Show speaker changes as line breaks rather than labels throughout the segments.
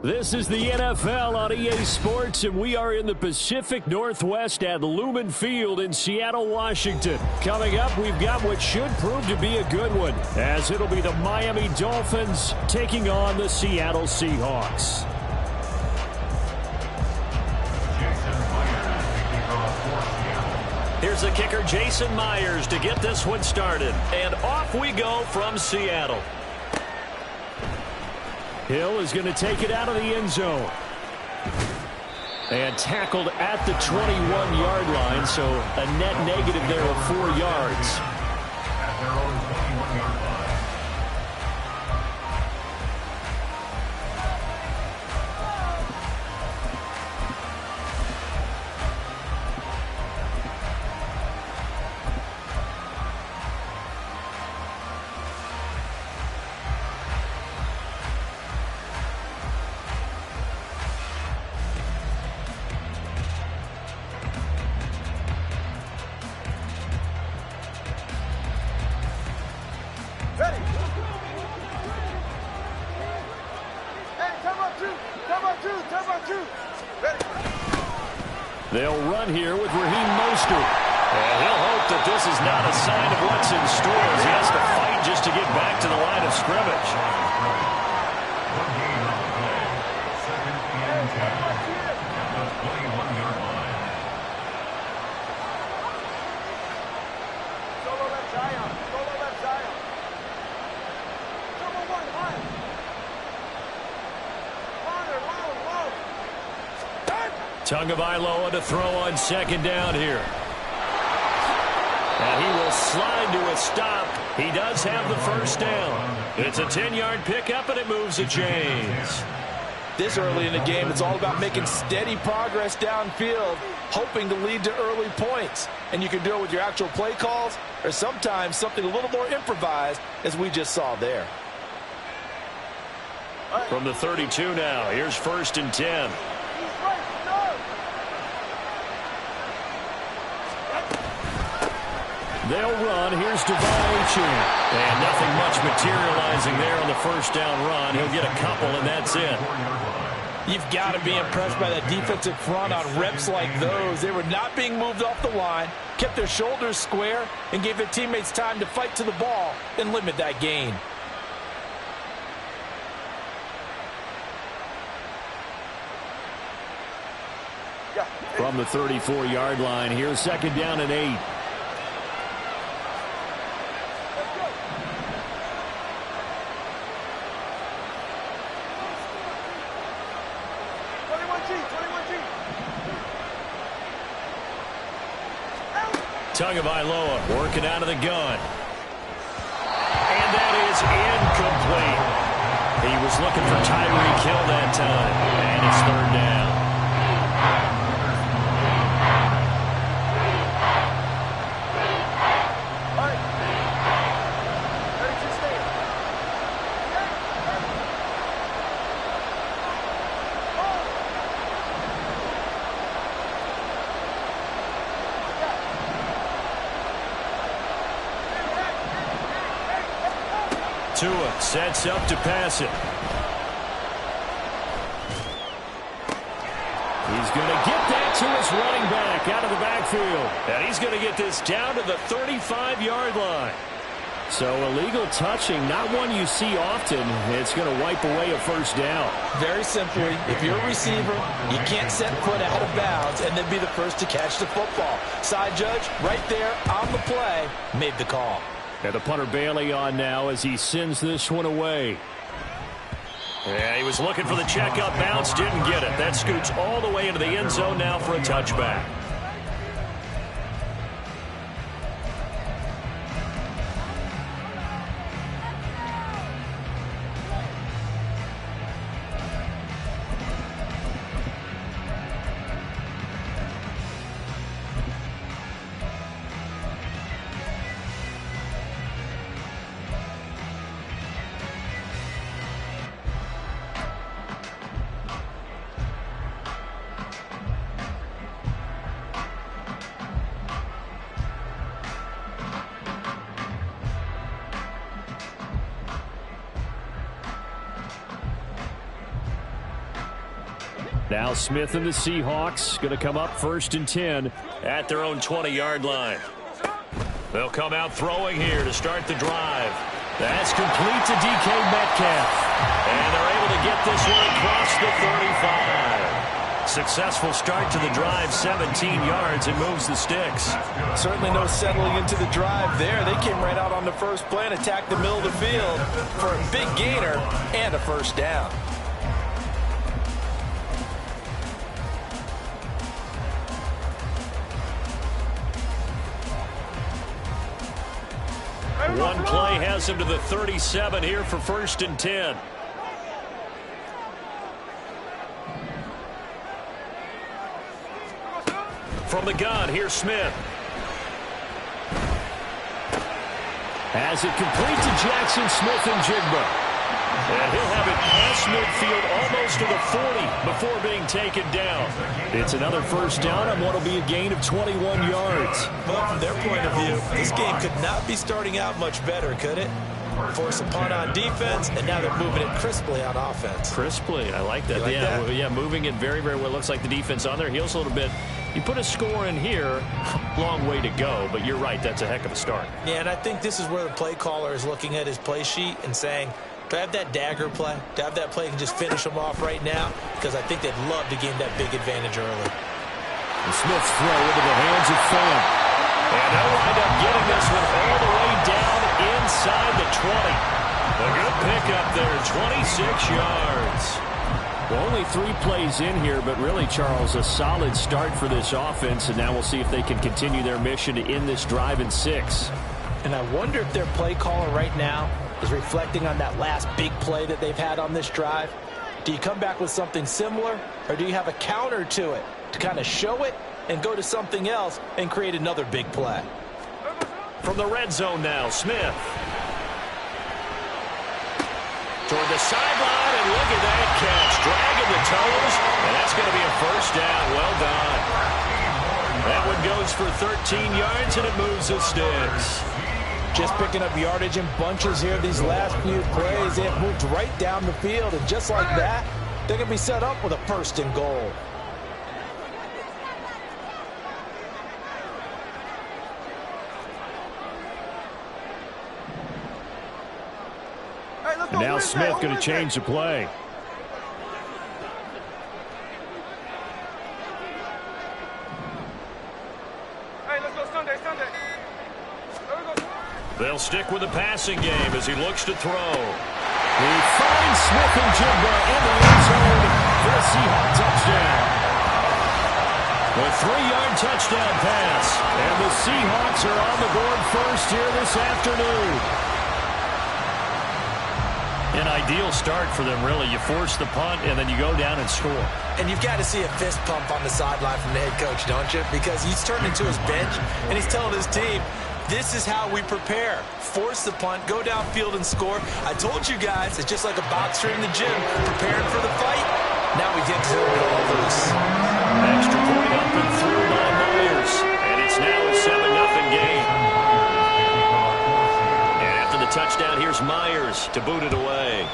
This is the NFL on EA Sports, and we are in the Pacific Northwest at Lumen Field in Seattle, Washington. Coming up, we've got what should prove to be a good one, as it'll be the Miami Dolphins taking on the Seattle Seahawks. Here's the kicker, Jason Myers, to get this one started. And off we go from Seattle. Hill is going to take it out of the end zone. And tackled at the 21-yard line, so a net negative there of 4 yards. They'll run here with Raheem Mostert. And he'll hope that this is not a sign of what's in store as he has to fight just to get back to the line of scrimmage. Tagovailoa to throw on second down here. And he will slide to a stop. He does have the first down. It's a 10-yard pickup, and it moves the chains.
This early in the game, it's all about making steady progress downfield, hoping to lead to early points. And you can do it with your actual play calls or sometimes something a little more improvised, as we just saw there.
From the 32 now, here's 1st and 10. They'll run. Here's Devon Achane. And nothing much materializing there on the first down run. He'll get a couple, and that's it.
You've got to be impressed by that defensive front on reps like those. They were not being moved off the line, kept their shoulders square, and gave their teammates time to fight to the ball and limit that gain.
From the 34-yard line, here's 2nd down and 8. Tagovailoa working out of the gun. And that is incomplete. He was looking for Tyreek Hill that time. And it's 3rd down. Tua sets up to pass it. He's going to get that to his running back out of the backfield. And he's going to get this down to the 35-yard line. So illegal touching, not one you see often. It's going to wipe away a first down.
Very simply, if you're a receiver, you can't set foot out of bounds and then be the first to catch the football. Side judge, right there on the play, made the call.
And the punter Bailey on now as he sends this one away. Yeah, he was looking for the checkup bounce, didn't get it. That scoots all the way into the end zone now for a touchback. Now Smith and the Seahawks going to come up 1st and 10 at their own 20-yard line. They'll come out throwing here to start the drive. That's complete to DK Metcalf. And they're able to get this one across the 35. Successful start to the drive, 17 yards, and moves the sticks.
Certainly no settling into the drive there. They came right out on the first play and attacked the middle of the field for a big gainer and a first down.
One play has him to the 37 here for 1st and 10. From the gun, here's Smith. Has it complete to Jackson Smith-Njigba. And he'll have it past midfield almost to the 40 before being taken down. It's another first down on what will be a gain of 21 yards.
Well, from their point of view, this game could not be starting out much better, could it? Force a punt on defense, and now they're moving it crisply on offense.
Crisply, I like that.
You like that?
Yeah, moving it very, very well. Looks like the defense on their heels a little bit. You put a score in here, long way to go, but you're right, that's a heck of a start.
Yeah, and I think this is where the play caller is looking at his play sheet and saying, do I have that dagger play? Do I have that play and just finish them off right now? Because I think they'd love to gain that big advantage early.
And Smith's throw into the hands of Pham. And they'll wind up getting this one all the way down inside the 20. A good pickup there, 26 yards. Well, only 3 plays in here, but really, Charles, a solid start for this offense, and now we'll see if they can continue their mission to end this drive in 6.
And I wonder if their play caller right now is reflecting on that last big play that they've had on this drive. Do you come back with something similar, or do you have a counter to it to kind of show it and go to something else and create another big play?
From the red zone now, Smith. Toward the sideline, and look at that catch. Dragging the toes, and that's going to be a first down. Well done. That one goes for 13 yards, and it moves the sticks.
Just picking up yardage in bunches here these last few plays. They have moved right down the field, and just like that, they're going to be set up with a 1st and goal.
And now Smith going to change the play. They'll stick with the passing game as he looks to throw. He finds Smith-Njigba in the end zone for a Seahawk touchdown. A 3-yard touchdown pass. And the Seahawks are on the board first here this afternoon. An ideal start for them, really. You force the punt, and then you go down and score.
And you've got to see a fist pump on the sideline from the head coach, don't you? Because he's turned into his bench, and he's telling his team, this is how we prepare. Force the punt, go downfield and score. I told you guys, it's just like a boxer in the gym, preparing for the fight. Now we get to it all loose.
Extra point up and through by Myers. And it's now a 7-0 game. And after the touchdown, here's Myers to boot it away.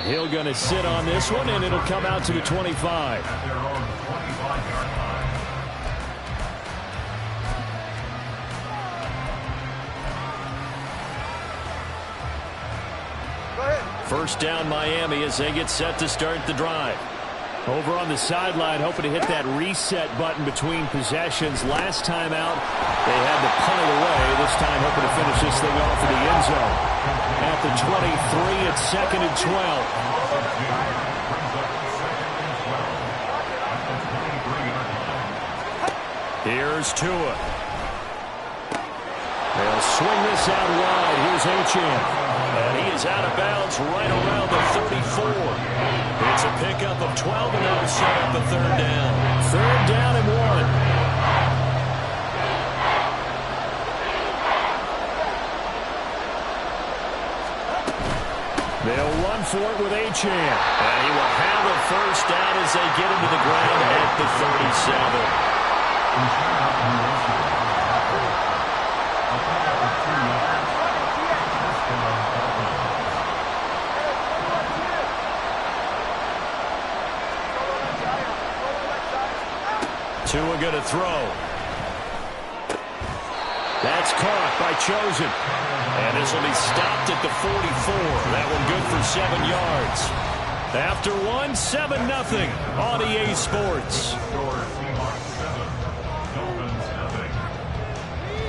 Hill going to sit on this one, and it'll come out to the 25. First down Miami as they get set to start the drive. Over on the sideline, hoping to hit that reset button between possessions. Last time out, they had to punt it away. This time hoping to finish this thing off in the end zone. At the 23, it's 2nd and 12. Here's Tua. They'll swing this out wide. Here's Achane. And he is out of bounds right around the 34. It's a pickup of 12, and that'll set up a 3rd down. 3rd down and 1. They'll run for it with Achane. And he will have a first down as they get into the ground at the 37. Tua going to throw. That's caught by Chosen. And this will be stopped at the 44. That one good for 7 yards. After one, 7-0 on EA Sports.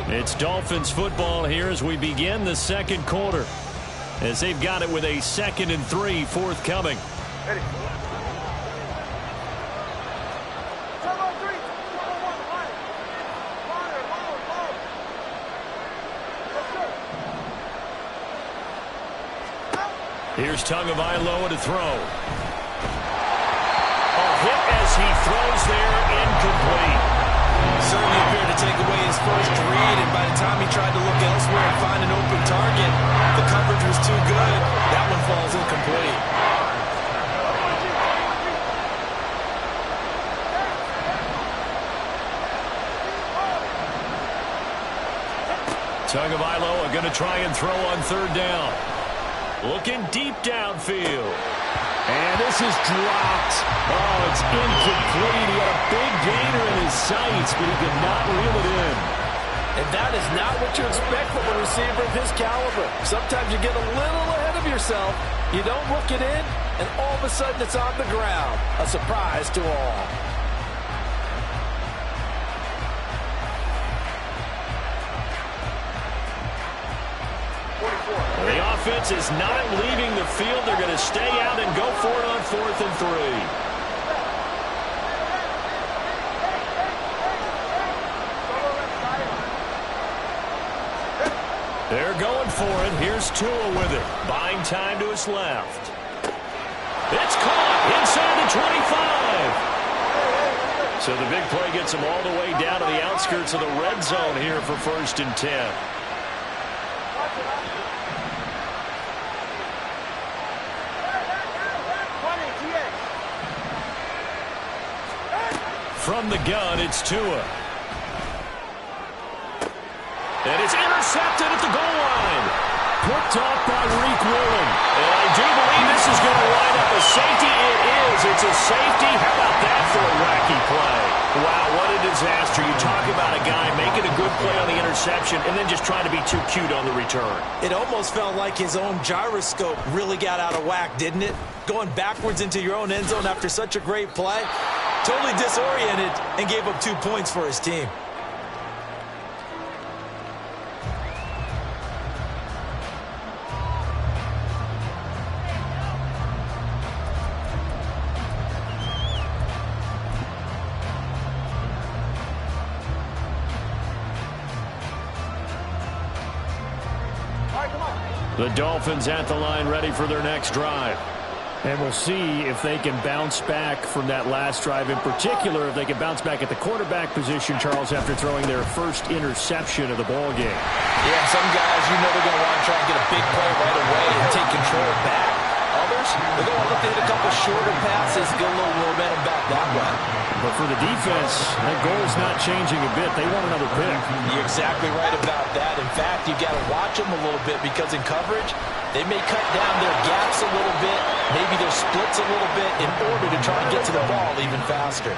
It's Dolphins football here as we begin the second quarter, as they've got it with a 2nd and 3 forthcoming.
Ready.
Here's Tagovailoa to throw. A hit as he throws there, incomplete.
Certainly appeared to take away his first read, and by the time he tried to look elsewhere and find an open target, the coverage was too good. That one falls incomplete.
Tagovailoa going to try and throw on 3rd down. Looking deep downfield. And this is dropped. Oh, it's incomplete. He had a big gainer in his sights, but he could not reel it in.
And that is not what you expect from a receiver of his caliber. Sometimes you get a little ahead of yourself. You don't look it in, and all of a sudden it's on the ground. A surprise to all.
The offense is not leaving the field. They're going to stay out and go for it on 4th and 3. They're going for it. Here's Tua with it. Buying time to his left. It's caught inside the 25. So the big play gets him all the way down to the outskirts of the red zone here for 1st and 10. From the gun, it's Tua. And it's intercepted at the goal line. Picked off by Reek Willen. And I do believe this is going to line up a safety. It is. It's a safety. How about that for a wacky play? Wow, what a disaster. You talk about a guy making a good play on the interception and then just trying to be too cute on the return.
It almost felt like his own gyroscope really got out of whack, didn't it? Going backwards into your own end zone after such a great play. Totally disoriented and gave up 2 points for his team.
The Dolphins at the line ready for their next drive. And we'll see if they can bounce back from that last drive. In particular, if they can bounce back at the quarterback position, Charles, after throwing their first interception of the ball game.
Yeah, some guys, you know they're going to want to try and get a big play right away and take control back. Others, they're going to look to hit a couple shorter passes, get a little momentum back that way.
But for the defense, that goal is not changing a bit. They want another pick.
You're exactly right about that. In fact, you've got to watch them a little bit because in coverage, they may cut down their gaps a little bit, maybe their splits a little bit in order to try to get to the ball even faster.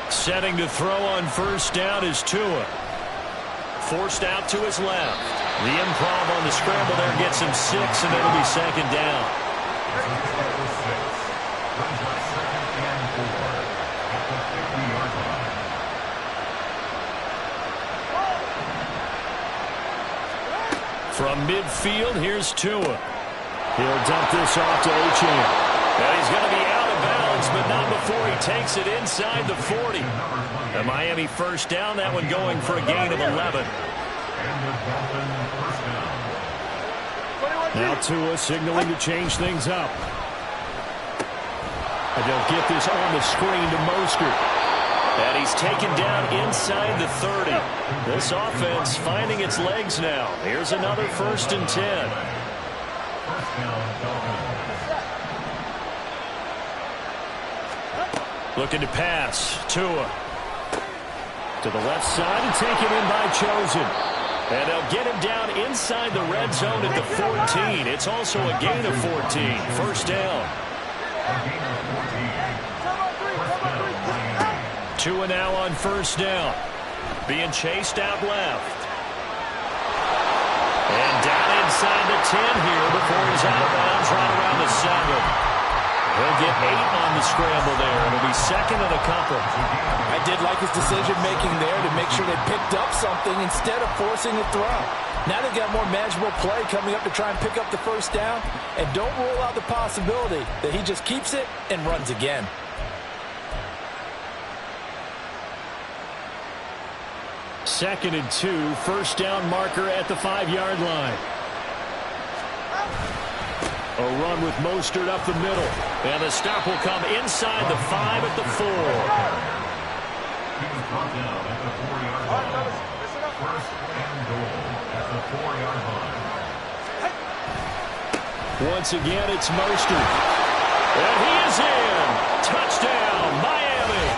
Setting to throw on 1st down is Tua. Forced out to his left. The improv on the scramble there gets him 6, and it'll be 2nd down. From midfield, here's Tua. He'll dump this off to Achane. And he's going to be out of bounds, but not before he takes it inside the 40. The Miami 1st down, that one going for a gain of 11. Now Tua signaling to change things up. And they'll get this on the screen to Mostert. And he's taken down inside the 30. This offense finding its legs now. Here's another 1st and 10. Looking to pass. Tua. To the left side and taken in by Chosen. And they'll get him down inside the red zone at the 14. It's also a gain of 14. First down. 2 and now on first down. Being chased out left. And down inside the 10 here before he's out of bounds right around the 7. He'll get 8 on the scramble there. It'll be second and a couple.
I did like his decision-making there to make sure they picked up something instead of forcing a throw. Now they've got more manageable play coming up to try and pick up the first down. And don't rule out the possibility that he just keeps it and runs again.
Second and 2, first down marker at the 5-yard line. A run with Mostert up the middle. And the stop will come inside the 5 at the 4.
He was brought down at the 4-yard line. First and goal at the 4-yard line.
Once again, it's Mostert. And he is in. Touchdown, Miami.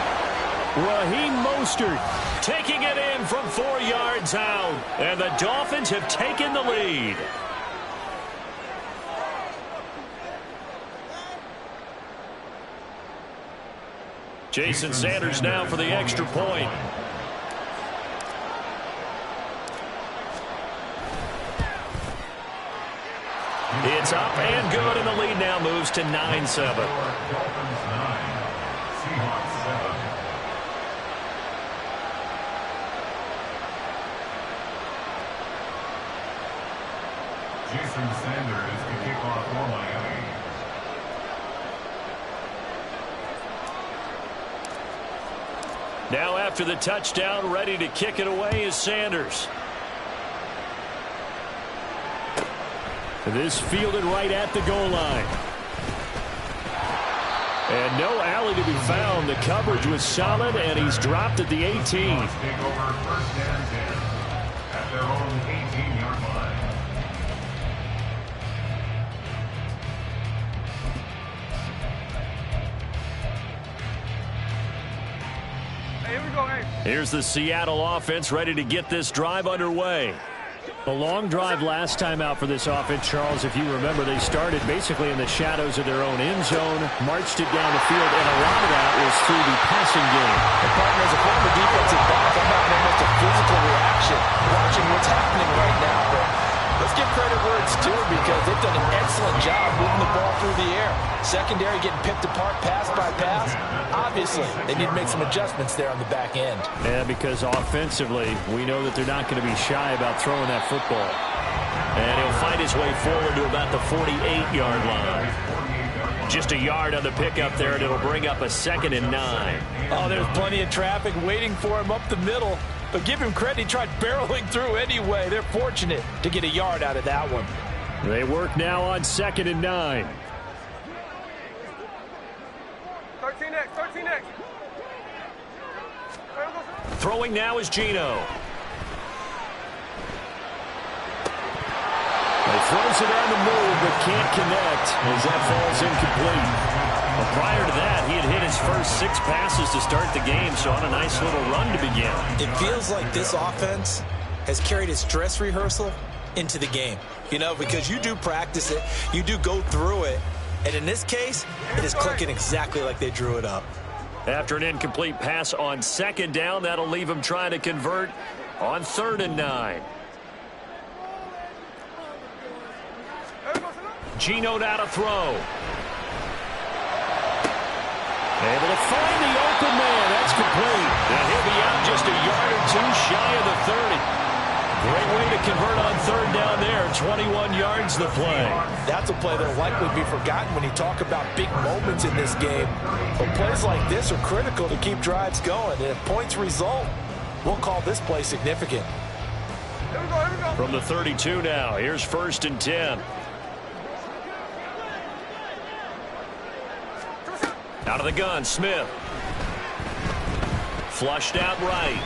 Raheem Mostert taking it in from 4 yards out. And the Dolphins have taken the lead. Jason Sanders now for the extra point. It's up and good, and the lead now moves to 9-7.
Dolphins 9, Seahawks 7. Jason Sanders to kick off for Miami.
Now after the touchdown, ready to kick it away is Sanders. This fielded right at the goal line. And no alley to be found. The coverage was solid, and he's dropped at the 18.
Take over first and 10 at their own 18-yard line.
Here's the Seattle offense ready to get this drive underway. A long drive last time out for this offense, Charles. If you remember, they started basically in the shadows of their own end zone, marched it down the field, and a lot of that was through the passing game.
And partner, as a former defensive back, I'm having almost a physical reaction watching what's happening right now. But let's give credit where it's due because they've done an excellent job moving the ball through the air. Secondary getting picked apart pass by pass. Obviously, they need to make some adjustments there on the back end.
Yeah, because offensively, we know that they're not going to be shy about throwing that football. And he'll find his way forward to about the 48-yard line. Just a yard on the pickup there, and it'll bring up a 2nd and 9.
Oh, there's plenty of traffic waiting for him up the middle. But give him credit, he tried barreling through anyway. They're fortunate to get a yard out of that one.
They work now on 2nd and 9.
13X.
Throwing now is Geno. He throws it on the move, but can't connect as that falls incomplete. Well, prior to that, he had hit his first 6 passes to start the game, so on a nice little run to begin.
It feels like this offense has carried its dress rehearsal into the game. You know, because you do practice it, you do go through it, and in this case, it is clicking exactly like they drew it up.
After an incomplete pass on 2nd down, that'll leave him trying to convert on 3rd and 9. Geno now to throw. Able to find the open man. That's complete. And he'll be out just a yard or 2 shy of the 30. Great way to convert on 3rd down there. 21 yards the play.
That's a play that'll likely be forgotten when you talk about big moments in this game. But plays like this are critical to keep drives going. And if points result, we'll call this play significant.
Here we go.
From the 32 now, here's 1st and 10. Out of the gun, Smith. Flushed out right.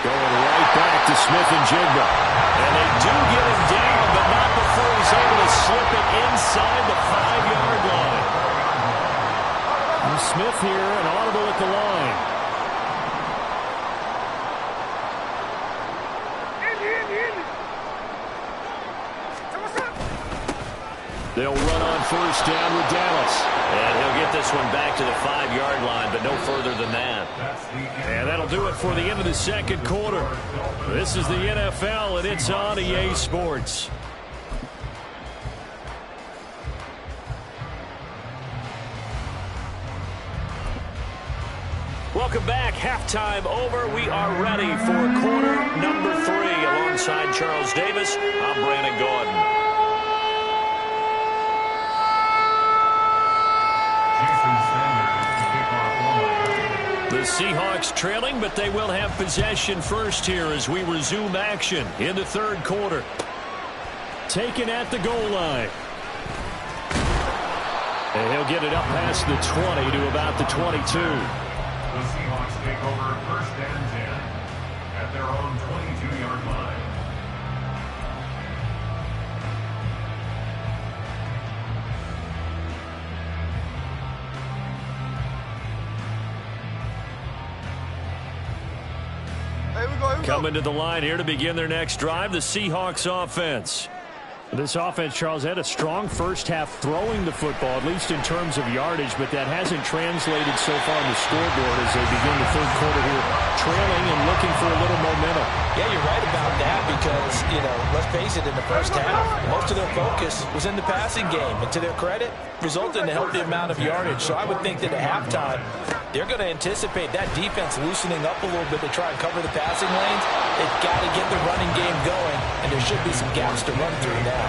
Going right back to Smith and Jigba. And they do get him down, but not before he's able to slip it inside the 5-yard line. And Smith here, an audible at the line. They'll run on first down with Dallas.
And he'll get this one back to the 5-yard line, but no further than that.
And that'll do it for the end of the second quarter. This is the NFL, and it's on EA Sports. Welcome back. Halftime over. We are ready for quarter number 3. Alongside Charles Davis, I'm Brandon Gordon. The Seahawks trailing, but they will have possession first here as we resume action in the third quarter. Taken at the goal line. And he'll get it up past the 20 to about the 22.
The Seahawks take over first and 10 at their own 22-yard line.
Coming to the line here to begin their next drive, the Seahawks offense. This offense, Charles, had a strong first half throwing the football, at least in terms of yardage, but that hasn't translated so far on the scoreboard as they begin the third quarter here, trailing and looking for a little momentum.
Yeah, you're right about that because, let's face it, in the first half, most of their focus was in the passing game. And to their credit, resulted in a healthy amount of yardage. So I would think that at halftime, they're going to anticipate that defense loosening up a little bit to try and cover the passing lanes. They've got to get the running game going, and there should be some gaps to run through now.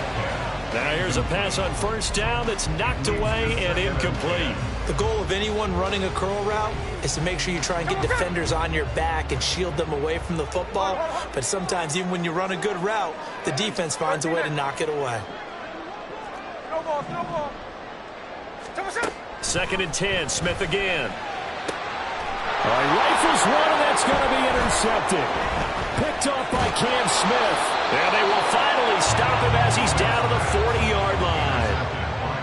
Now here's a pass on first down that's knocked away and incomplete.
The goal of anyone running a curl route is to make sure you try and get defenders on your back and shield them away from the football. But sometimes even when you run a good route, the defense finds a way to knock it away.
Second and 10, Smith again. Rifles one, and that's going to be intercepted. Picked off by Cam Smith. And they will finally stop him as he's down to the 40-yard line.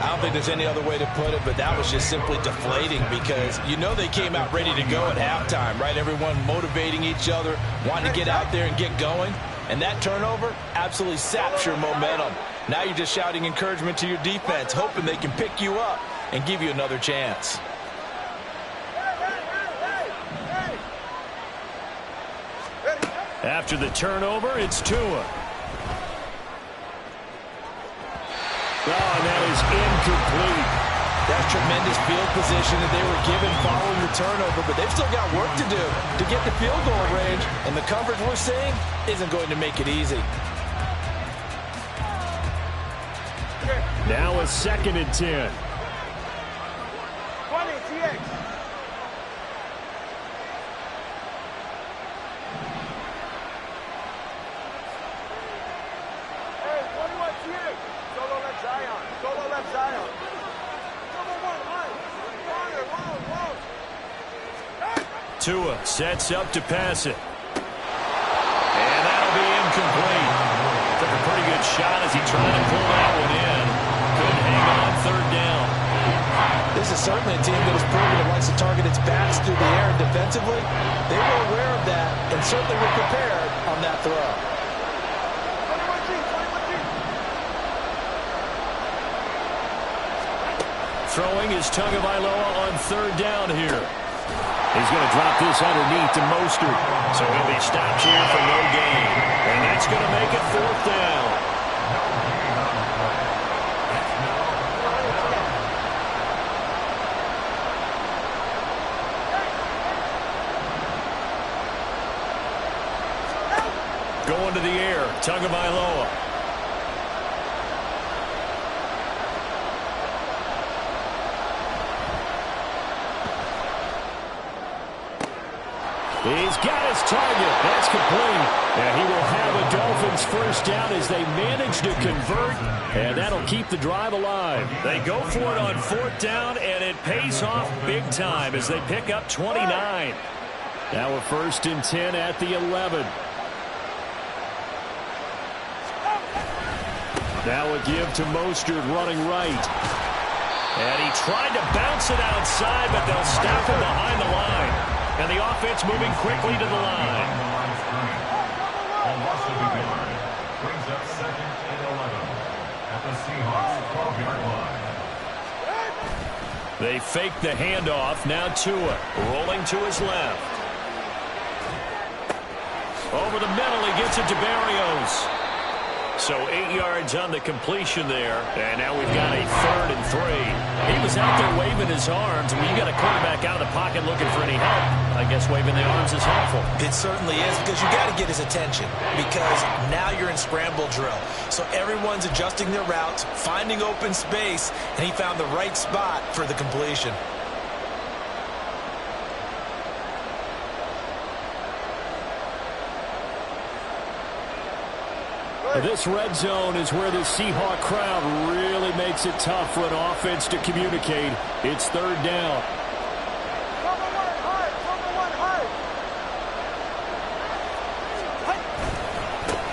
I don't think there's any other way to put it, but that was just simply deflating because they came out ready to go at halftime, right? Everyone motivating each other, wanting to get out there and get going. And that turnover absolutely saps your momentum. Now you're just shouting encouragement to your defense, hoping they can pick you up and give you another chance.
After the turnover, it's Tua. And that is incomplete.
That's tremendous field position that they were given following the turnover, but they've still got work to do to get the field goal range, and the coverage we're seeing isn't going to make it easy.
Now a second and 10.
20, TX.
Tua sets up to pass it. And that'll be incomplete. Took a pretty good shot as he tried to pull that one in. Couldn't hang on third down.
This is certainly a team that has proven it likes to target its backs through the air and defensively. They were aware of that and certainly were prepared on that throw.
Throwing is Tagovailoa on third down here. He's going to drop this underneath to Mostert. So he'll be stopped here for no gain. And that's going to make it fourth down. Going to the air, Tagovailoa. He's got his target. That's complete. And he will have a Dolphins first down as they manage to convert. And that'll keep the drive alive. They go for it on fourth down, and it pays off big time as they pick up 29. Now a first and 10 at the 11. Now a give to Mostert running right. And he tried to bounce it outside, but they'll stop him behind the line. And the offense moving quickly to the line.
Brings up second and 11 at the Seahawks 12-yard line.
They fake the handoff. Now Tua rolling to his left. Over the middle, he gets it to Berrios. So 8 yards on the completion there. And now we've got a 3rd and 3. He was out there waving his arms. When you got a quarterback out of the pocket looking for any help, I guess waving the arms is helpful.
It certainly is, because you got to get his attention, because now you're in scramble drill. So everyone's adjusting their routes, finding open space, and he found the right spot for the completion.
This red zone is where the Seahawk crowd really makes it tough for an offense to communicate. It's 3rd down.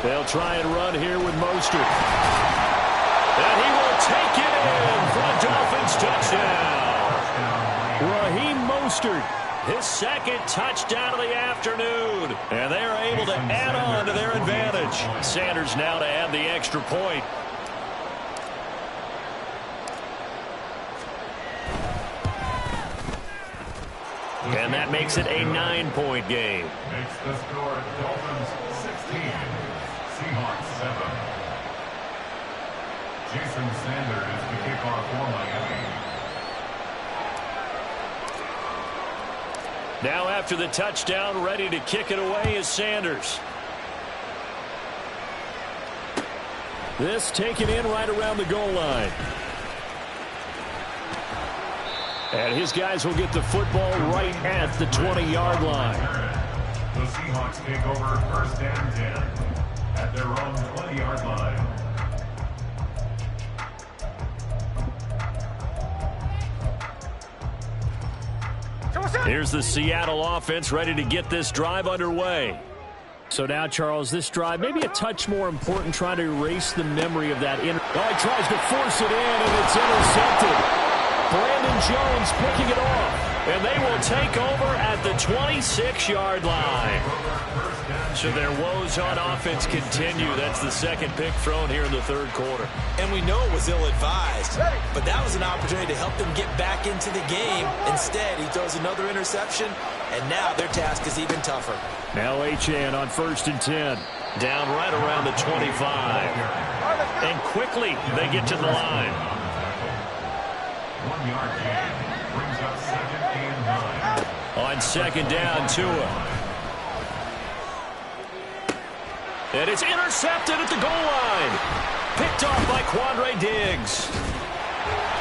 They'll try and run here with Mostert. And he will take it in for a Dolphins touchdown. Raheem Mostert, his 2nd touchdown of the afternoon. And they are able to add on to their advantage. Sanders now to add the extra point. And that makes it a 9-point game.
Makes the score Dolphins 16, Seahawks 7. Jason Sanders to kick off for Miami.
Now after the touchdown, ready to kick it away is Sanders. This taken in right around the goal line. And his guys will get the football right at the 20-yard line.
The Seahawks take over 1st and 10 at their own 20-yard line.
Here's the Seattle offense ready to get this drive underway. So now, Charles, this drive maybe a touch more important, trying to erase the memory of that. He tries to force it in, and it's intercepted. Brandon Jones picking it off. And they will take over at the 26-yard line. So their woes on offense continue. That's the 2nd pick thrown here in the 3rd quarter.
And we know it was ill-advised, but that was an opportunity to help them get back into the game. Instead, he throws another interception, and now their task is even tougher.
Now Achane on 1st and 10. Down right around the 25. And quickly they get to the line.
1-yard gain brings up 2nd and 9.
On 2nd down, Tua. And it's intercepted at the goal line. Picked off by Quandre Diggs.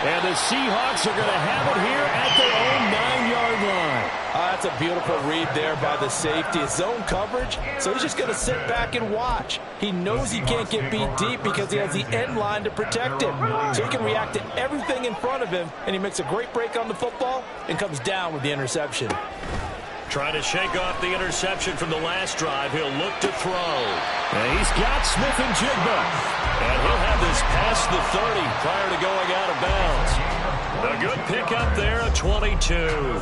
And the Seahawks are going to have it here at their own 9-yard line.
That's a beautiful read there by the safety. It's zone coverage, so he's just going to sit back and watch. He knows he can't get beat deep because he has the end line to protect him. So he can react to everything in front of him, and he makes a great break on the football and comes down with the interception.
Trying to shake off the interception from the last drive. He'll look to throw. And he's got Smith and Jigba. And he'll have this past the 30 prior to going out of bounds. A good pickup there, a 22.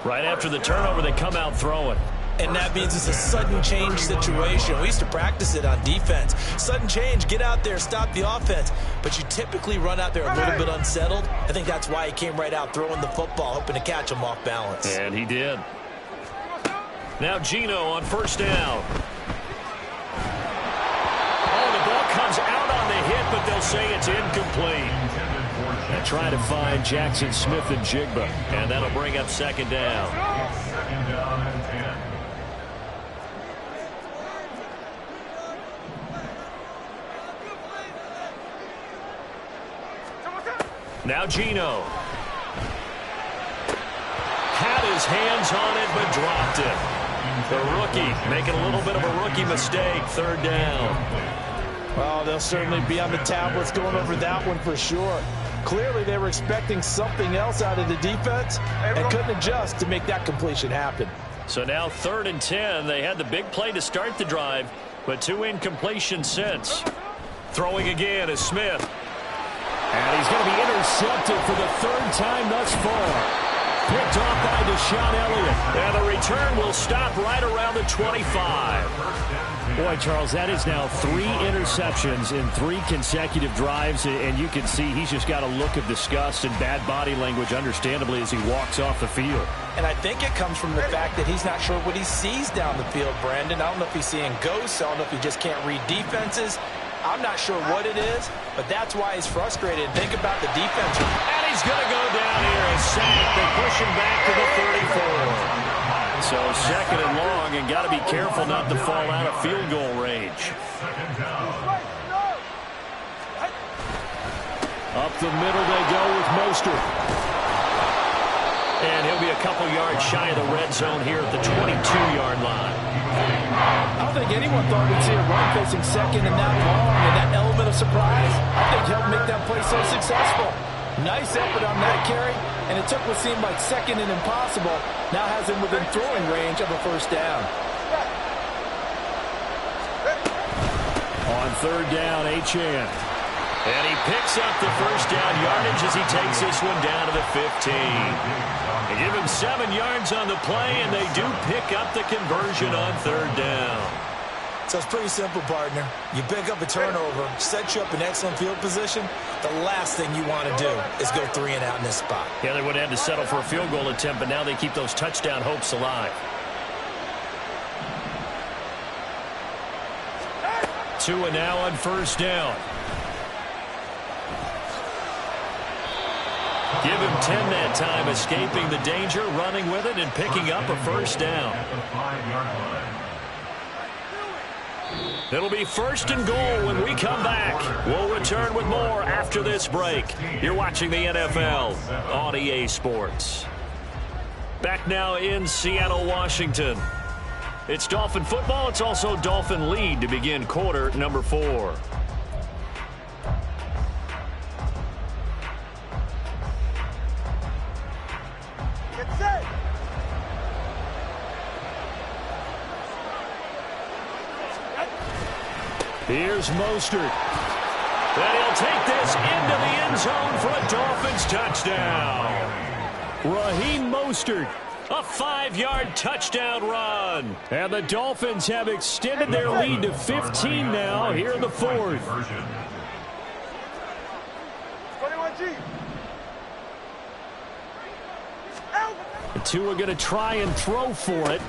Right after the turnover, they come out throwing.
And that means it's a sudden change situation. We used to practice it on defense. Sudden change, get out there, stop the offense. But you typically run out there a little bit unsettled. I think that's why he came right out throwing the football, hoping to catch him off balance.
And he did. Now Geno on 1st down. Oh, the ball comes out on the hit, but they'll say it's incomplete. And try to find Jackson Smith and Jigba. And that'll bring up 2nd down.
2nd down and 10.
Now Geno. Had his hands on it, but dropped it. The rookie making a little bit of a rookie mistake. 3rd down.
Well, they'll certainly be on the tablets going over that one for sure. Clearly, they were expecting something else out of the defense and couldn't adjust to make that completion happen.
So now 3rd and 10. They had the big play to start the drive, but 2 incompletions since. Throwing again is Smith. And he's going to be intercepted for the 3rd time thus far. Picked off by Deshaun Elliott. And the return will stop right around the 25. Boy, Charles, that is now 3 interceptions in 3 consecutive drives, and you can see he's just got a look of disgust and bad body language, understandably, as he walks off the field.
And I think it comes from the fact that he's not sure what he sees down the field, Brandon. I don't know if he's seeing ghosts. I don't know if he just can't read defenses. I'm not sure what it is, but that's why he's frustrated. Think about the defense.
And he's going to go down here and sack. They push him back to the 34. So 2nd and long, and got to be careful not to fall out of field goal range. Up the middle they go with Mostert. And he'll be a couple yards shy of the red zone here at the 22-yard line.
I don't think anyone thought we'd see a run facing 2nd and that long, and that element of surprise, I think, helped make that play so successful. Nice effort on that carry, and it took what seemed like 2nd and impossible, now has him within throwing range of a 1st down.
On 3rd down, Achane. And he picks up the 1st down yardage as he takes this one down to the 15. They give him 7 yards on the play, and they do pick up the conversion on 3rd down.
So it's pretty simple, partner. You pick up a turnover, set you up in excellent field position. The last thing you want to do is go 3 and out in this spot.
Yeah, they would have had to settle for a field goal attempt, but now they keep those touchdown hopes alive. 2 and now on 1st down. Give him 10 that time, escaping the danger, running with it, and picking up a 1st down. It'll be 1st and goal when we come back. We'll return with more after this break. You're watching the NFL on EA Sports. Back now in Seattle, Washington. It's Dolphin football. It's also Dolphin lead to begin quarter number 4. Here's Mostert. And he'll take this into the end zone for a Dolphins touchdown. Raheem Mostert, a 5-yard touchdown run. And the Dolphins have extended their lead to 15 now here in the 4th.
21G.
The 2 are going to try and throw for it.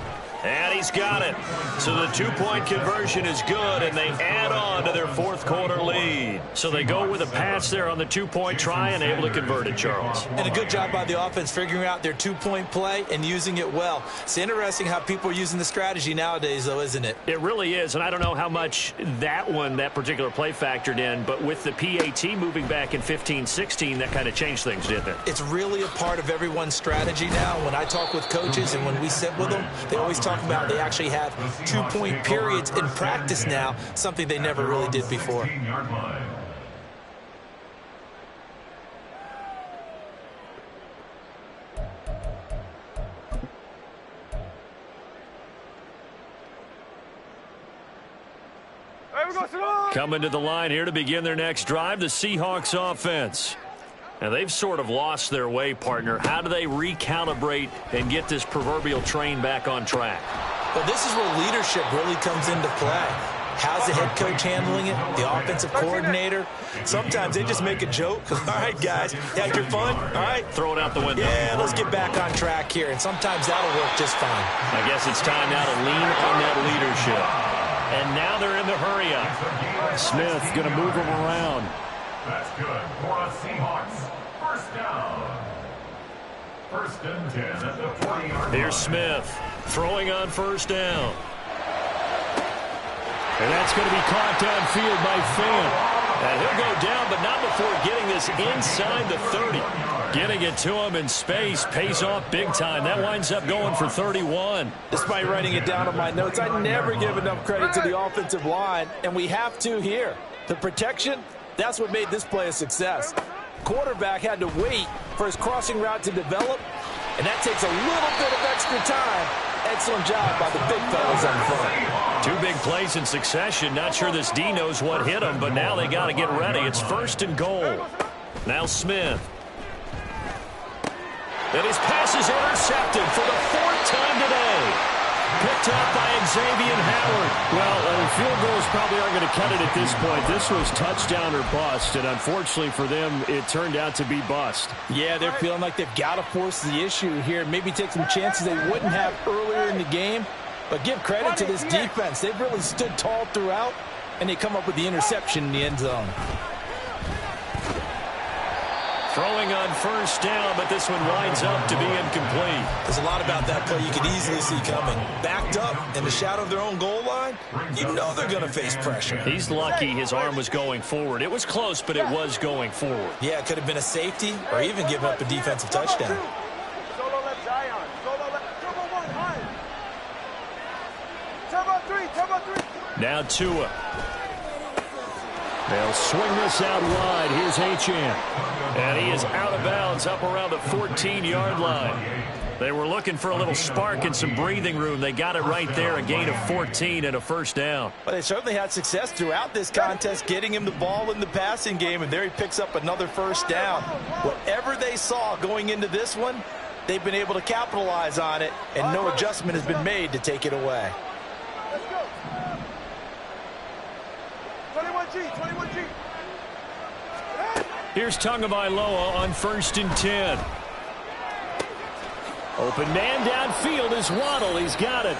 And he's got it. So the 2-point conversion is good, and they add on to their 4th quarter lead. So they go with a pass there on the 2-point try and able to convert it, Charles.
And a good job by the offense figuring out their 2-point play and using it well. It's interesting how people are using the strategy nowadays, though, isn't it?
It really is, and I don't know how much that particular play factored in, but with the PAT moving back in 15-16, that kind of changed things, didn't it?
It's really a part of everyone's strategy now. When I talk with coaches and when we sit with them, they always talk about they actually have 2-point periods in practice now, something they never really did before.
Coming to the line here to begin their next drive, the Seahawks offense. And they've sort of lost their way, partner. How do they recalibrate and get this proverbial train back on track?
Well, this is where leadership really comes into play. How's the head coach handling it? The offensive coordinator? Sometimes they just make a joke. All right, guys, had your fun? All right.
Throw it out the window.
Yeah, let's get back on track here. And sometimes that'll work just fine.
I guess it's time now to lean on that leadership. And now they're in the hurry-up. Smith going to move them around.
That's good for a Seahawks. 1st down. 1st and 10 at the 40-yard line.
Here's Smith throwing on 1st down. And that's going to be caught downfield by Fant. And he'll go down, but not before getting this inside the 30. Getting it to him in space pays off big time. That winds up going for 31.
Despite writing it down on my notes, I never give enough credit to the offensive line, and we have to here. The protection, that's what made this play a success. Quarterback had to wait for his crossing route to develop, and that takes a little bit of extra time. Excellent job by the big fellas on front.
2 big plays in succession. Not sure this D knows what hit him, but now they got to get ready. It's 1st and goal. Now Smith. And his pass is intercepted for the 4th time today. picked up by Xavier Howard. Well, field goals probably aren't going to cut it at this point. This was touchdown or bust, and unfortunately for them, it turned out to be bust.
Yeah, they're feeling like they've got to force the issue here. Maybe take some chances they wouldn't have earlier in the game. But give credit to this defense. They've really stood tall throughout, and they come up with the interception in the end zone.
Throwing on first down, but this one winds up to be incomplete.
There's a lot about that play you could easily see coming. Backed up in the shadow of their own goal line, you know they're going to face pressure.
He's lucky his arm was going forward. It was close, but it was going forward.
Yeah, it could have been a safety or even given up a defensive touchdown.
Solo left Zion. Solo left. Turbo 1, high. Turbo 3.
Now Tua. They'll swing this out wide. Here's Achane. And he is out of bounds up around the 14-yard line. They were looking for a little spark and some breathing room. They got it right there, a gain of 14 and a first down.
Well, they certainly had success throughout this contest, getting him the ball in the passing game, and there he picks up another first down. Whatever they saw going into this one, they've been able to capitalize on it, and no adjustment has been made to take it away.
Let's go. 21G.
Here's Tagovailoa on 1st and 10. Open man downfield is Waddle. He's got it.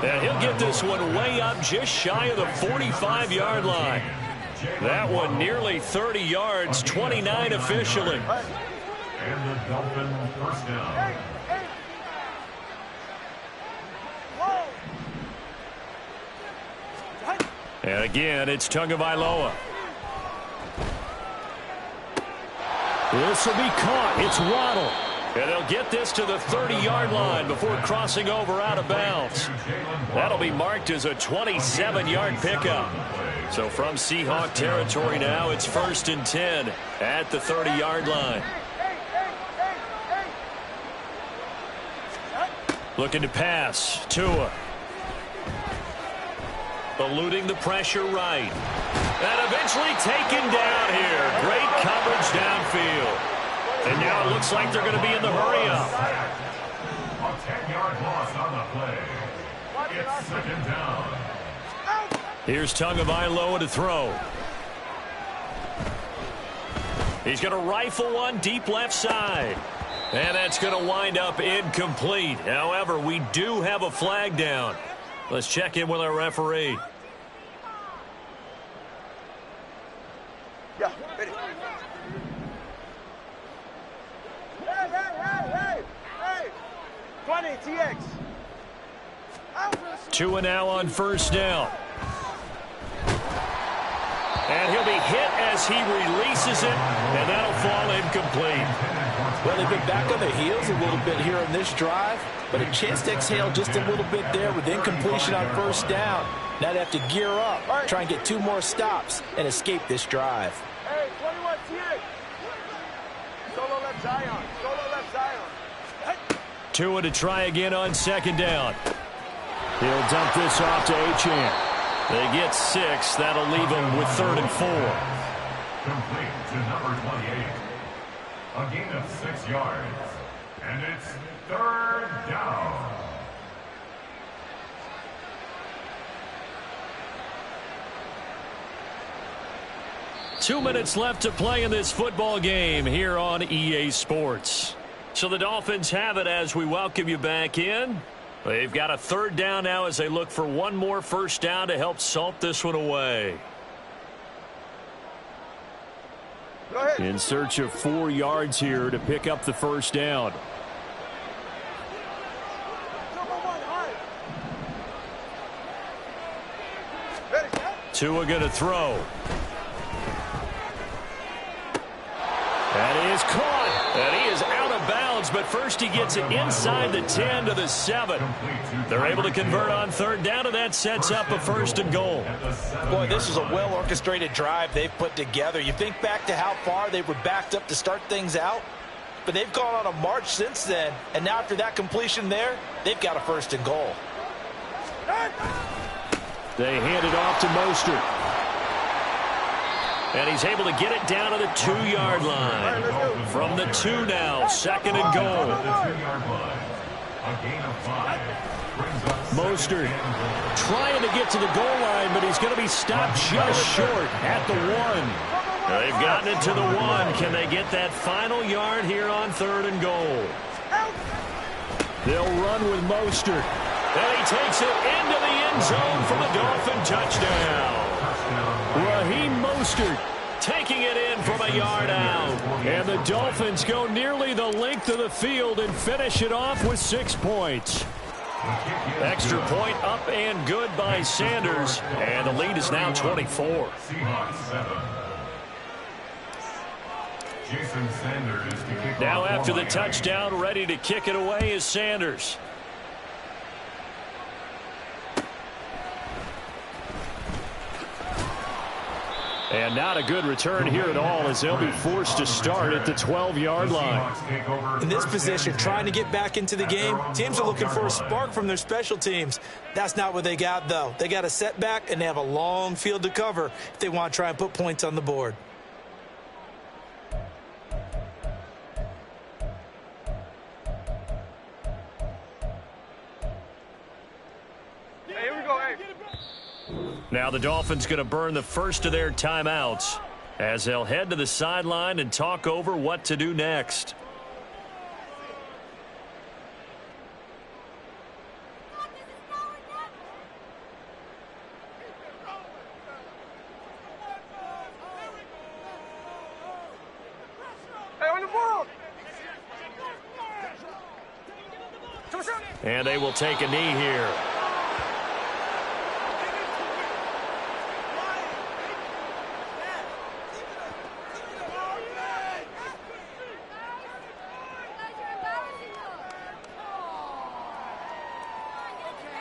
And he'll get this one way up just shy of the 45-yard line. That one nearly 30 yards, 29 officially.
And the Dolphins first down.
And again, it's Tagovailoa. This will be caught. It's Waddle. And they'll get this to the 30-yard line before crossing over out of bounds. That'll be marked as a 27-yard pickup. So from Seahawk territory now, it's 1st and 10 at the 30-yard line. Looking to pass. Tua. Eluding the pressure right. And eventually taken down here. Great coverage downfield. And now it looks like they're going to be in the hurry-up.
A 10-yard loss on the play. It's second down.
Here's Tagovailoa to throw. He's going to rifle one deep left side. And that's going to wind up incomplete. However, we do have a flag down. Let's check in with our referee.
Yeah, ready. Hey. 20, TX.
Tua now on first down. And he'll be hit as he releases it, and that'll fall incomplete.
Well, they've been back on their heels a little bit here on this drive, but a chance to exhale just a little bit there with incompletion on first down. Now they have to gear up, try and get 2 more stops, and escape this drive.
Hey, 21 TX. Solo left Zion. Solo left Zion.
Tua to try again on 2nd down. He'll dump this off to Achane. They get 6. That'll leave them with 3rd and 4.
Complete to number 28. A gain of 6 yards. And it's 3rd down.
Two minutes left to play in this football game here on EA Sports. So the Dolphins have it as we welcome you back in. They've got a 3rd down now as they look for one more first down to help salt this one away. In search of 4 yards here to pick up the first down. Tua going to throw. And he is caught. And he is out of bounds, but first he gets it inside the 10 to the 7. They're able to convert on 3rd down, and that sets up a 1st and goal.
Boy, this is a well-orchestrated drive they've put together. You think back to how far they were backed up to start things out, but they've gone on a march since then, and now after that completion there, they've got a 1st and goal.
They hand it off to Mostert. And he's able to get it down to the 2-yard line. From the 2 now, 2nd and goal.
A gain of 5 brings up
Mostert trying to get to the goal line, but he's going to be stopped just short at the 1. They've gotten it to the 1. Can they get that final yard here on 3rd and goal? They'll run with Mostert. And he takes it into the end zone for the Dolphin touchdown. Raheem Mostert taking it in from a yard out. And the Dolphins go nearly the length of the field and finish it off with 6 points. Extra point up and good by Sanders. And the lead is now 24. Now after the touchdown, ready to kick it away is Sanders. And not a good return here at all as they'll be forced to start at the 12-yard line.
In this position, trying to get back into the game, teams are looking for a spark from their special teams. That's not what they got, though. They got a setback, and they have a long field to cover if they want to try and put points on the board.
Now the Dolphins going to burn the first of their timeouts as they'll head to the sideline and talk over what to do next. And they will take a knee here.